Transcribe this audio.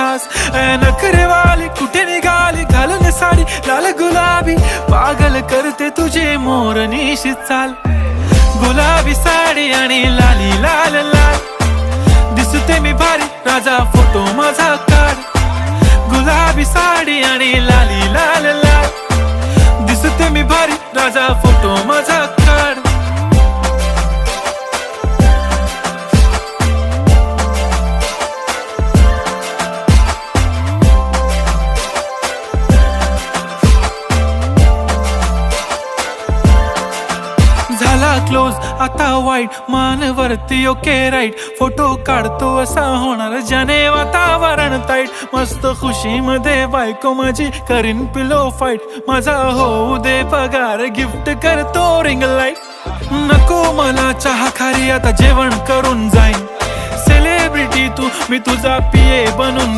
खास. नखरेवाली कुठे निघाली घालून साडी लाल गुलाबी, पागल करते तुझे मोरनीशी चाल. गुलाबी साडी आणि लाली लाल लाल, दिसते मी भारी राजा फोटो माझा काढ. गुलाबी साडी आणि लाली लाल लाल, दिसते मी भारी राजा फोटो माझा काढ. झाला क्लोज आता वाईट, मान वरती ओके राईट. फोटो काढतो असा होणार ज्याने वातावरण ताईट. मस्त खुशी मध्ये बायको माझी करीन पिलो फाईट. माझा होऊ दे पगार गिफ्ट करतो रिंग लाईट. नको मला चहा खारी आता जेवण करून जाईन. सेलिब्रिटी तू मी तुझा पिये बनून